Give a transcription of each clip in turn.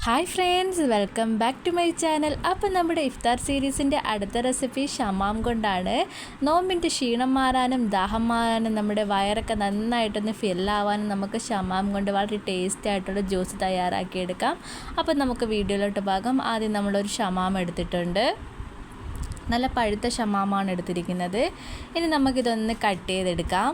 Hi friends, welcome back to my channel. അപ്പോൾ നമ്മുടെ ഇഫ്താർ സീരീസിൻ്റെ അടുത്ത റെസിപ്പി ഷമാം കൊണ്ടാണ്. നോമ്പിൻ്റെ ക്ഷീണം മാറാനും ദാഹം മാറാനും നമ്മുടെ വയറൊക്കെ നന്നായിട്ടൊന്ന് ഫില്ലാവാനും നമുക്ക് ഷമാം കൊണ്ട് വളരെ ടേസ്റ്റി ആയിട്ടുള്ള ജ്യൂസ് തയ്യാറാക്കിയെടുക്കാം. അപ്പോൾ നമുക്ക് വീഡിയോയിലോട്ട് ഭാഗം. ആദ്യം നമ്മളൊരു ഷമാം എടുത്തിട്ടുണ്ട്. നല്ല പഴുത്ത ഷമാമാണ് എടുത്തിരിക്കുന്നത്. ഇനി നമുക്കിതൊന്ന് കട്ട് ചെയ്തെടുക്കാം.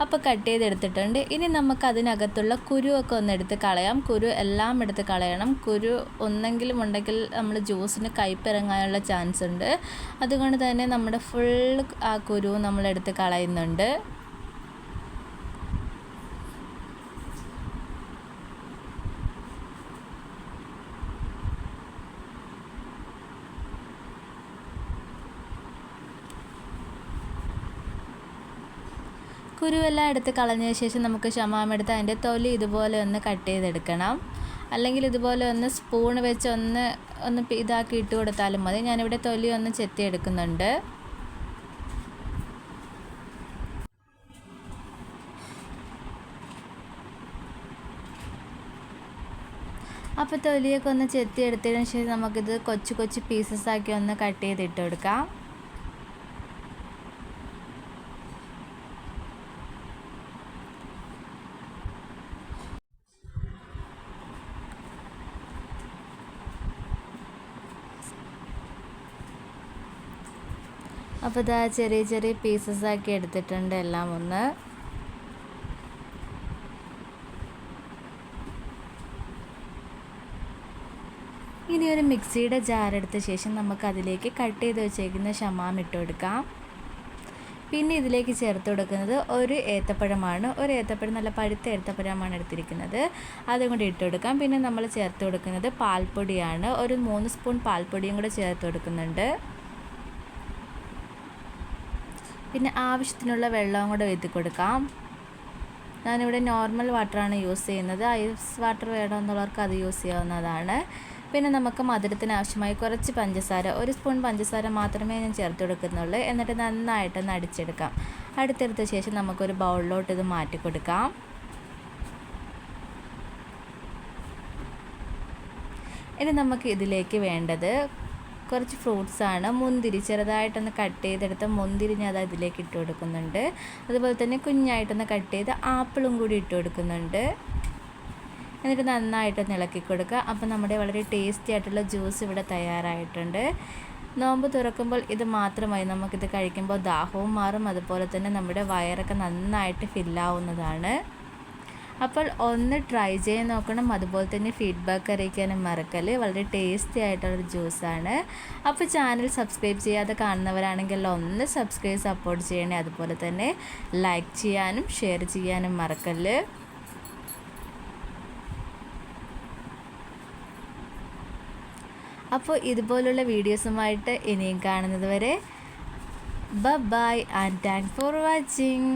അപ്പോൾ കട്ട് ചെയ്തെടുത്തിട്ടുണ്ട്. ഇനി നമുക്ക് അതിനകത്തുള്ള കുരുവൊക്കെ ഒന്ന് എടുത്ത് കളയാം. കുരു എല്ലാം എടുത്ത് കളയണം. കുരു ഒന്നെങ്കിലും ഉണ്ടെങ്കിൽ നമ്മൾ ജ്യൂസിന് കയ്പ്പിറങ്ങാനുള്ള ചാൻസ് ഉണ്ട്. അതുകൊണ്ട് തന്നെ നമ്മുടെ ഫുൾ ആ കുരു നമ്മളെടുത്ത് കളയുന്നുണ്ട്. കുരുവെല്ലാം എടുത്ത് കളഞ്ഞ ശേഷം നമുക്ക് ഷമാം എടുത്ത് അതിൻ്റെ തൊലി ഇതുപോലെ ഒന്ന് കട്ട് ചെയ്തെടുക്കണം. അല്ലെങ്കിൽ ഇതുപോലെ ഒന്ന് സ്പൂൺ വെച്ച് ഒന്ന് ഇതാക്കി ഇട്ട് കൊടുത്താലും മതി. ഞാനിവിടെ തൊലി ഒന്ന് ചെത്തിയെടുക്കുന്നുണ്ട്. അപ്പോൾ തൊലിയൊക്കെ ഒന്ന് ചെത്തിയെടുത്തതിന് ശേഷം നമുക്കിത് കൊച്ചു കൊച്ചു പീസസാക്കി ഒന്ന് കട്ട് ചെയ്തിട്ട് കൊടുക്കാം. അപ്പോൾ ഇതാ ചെറിയ ചെറിയ പീസസാക്കി എടുത്തിട്ടുണ്ട് എല്ലാം ഒന്ന്. ഇനി ഒരു മിക്സിയുടെ ജാർ എടുത്ത ശേഷം നമുക്കതിലേക്ക് കട്ട് ചെയ്ത് വെച്ചേക്കുന്ന ഷമാം ഇട്ട് കൊടുക്കാം. പിന്നെ ഇതിലേക്ക് ചേർത്ത് കൊടുക്കുന്നത് ഒരു ഏത്തപ്പഴമാണ്. ഒരു ഏത്തപ്പഴം, നല്ല പഴുത്ത ഏത്തപ്പഴമാണ് എടുത്തിരിക്കുന്നത്. അതും കൂടി ഇട്ട് കൊടുക്കാം. പിന്നെ നമ്മൾ ചേർത്ത് കൊടുക്കുന്നത് പാൽപ്പൊടിയാണ്. ഒരു 3 സ്പൂൺ പാൽപ്പൊടിയും കൂടെ ചേർത്ത് കൊടുക്കുന്നുണ്ട്. പിന്നെ ആവശ്യത്തിനുള്ള വെള്ളവും കൂടെ ഒഴിച്ച് കൊടുക്കാം. ഞാനിവിടെ നോർമൽ വാട്ടറാണ് യൂസ് ചെയ്യുന്നത്. ഐസ് വാട്ടർ വേണമെന്നുള്ളവർക്ക് അത് യൂസ് ചെയ്യാവുന്നതാണ്. പിന്നെ നമുക്ക് മധുരത്തിന് ആവശ്യമായി കുറച്ച് പഞ്ചസാര, 1 സ്പൂൺ പഞ്ചസാര മാത്രമേ ഞാൻ ചേർത്ത് കൊടുക്കുന്നുള്ളൂ. എന്നിട്ട് നന്നായിട്ടൊന്ന് അടിച്ചെടുക്കാം. അടുത്തെടുത്ത ശേഷം നമുക്കൊരു ബൗളിലോട്ട് ഇത് മാറ്റി കൊടുക്കാം. ഇനി നമുക്ക് ഇതിലേക്ക് വേണ്ടത് കുറച്ച് ഫ്രൂട്ട്സാണ്. മുന്തിരി ചെറുതായിട്ടൊന്ന് കട്ട് ചെയ്തെടുത്ത മുന്തിരി ഞാൻ അത് ഇതിലേക്ക് ഇട്ട് കൊടുക്കുന്നുണ്ട്. അതുപോലെ തന്നെ കുഞ്ഞായിട്ടൊന്ന് കട്ട് ചെയ്ത് ആപ്പിളും കൂടി ഇട്ട് കൊടുക്കുന്നുണ്ട്. എന്നിട്ട് നന്നായിട്ടൊന്ന് ഇളക്കി കൊടുക്കുക. അപ്പോൾ നമ്മുടെ വളരെ ടേസ്റ്റി ആയിട്ടുള്ള ജ്യൂസ് ഇവിടെ തയ്യാറായിട്ടുണ്ട്. നോമ്പ് തുറക്കുമ്പോൾ ഇത് മാത്രമായി. നമുക്കിത് കഴിക്കുമ്പോൾ ദാഹവും മാറും, അതുപോലെ തന്നെ നമ്മുടെ വയറൊക്കെ നന്നായിട്ട് ഫില്ലാവുന്നതാണ്. അപ്പോൾ ഒന്ന് ട്രൈ ചെയ്ത് നോക്കണം. അതുപോലെ തന്നെ ഫീഡ്ബാക്ക് അറിയിക്കാനും മറക്കല്. വളരെ ടേസ്റ്റി ആയിട്ടുള്ളൊരു ജ്യൂസാണ്. അപ്പോൾ ചാനൽ സബ്സ്ക്രൈബ് ചെയ്യാതെ കാണുന്നവരാണെങ്കിൽ ഒന്ന് സബ്സ്ക്രൈബ് സപ്പോർട്ട് ചെയ്യണേ. അതുപോലെ തന്നെ ലൈക്ക് ചെയ്യാനും ഷെയർ ചെയ്യാനും മറക്കല്. അപ്പോൾ ഇതുപോലുള്ള വീഡിയോസുമായിട്ട് ഇനിയും കാണുന്നത് വരെ bye and thanks for watching.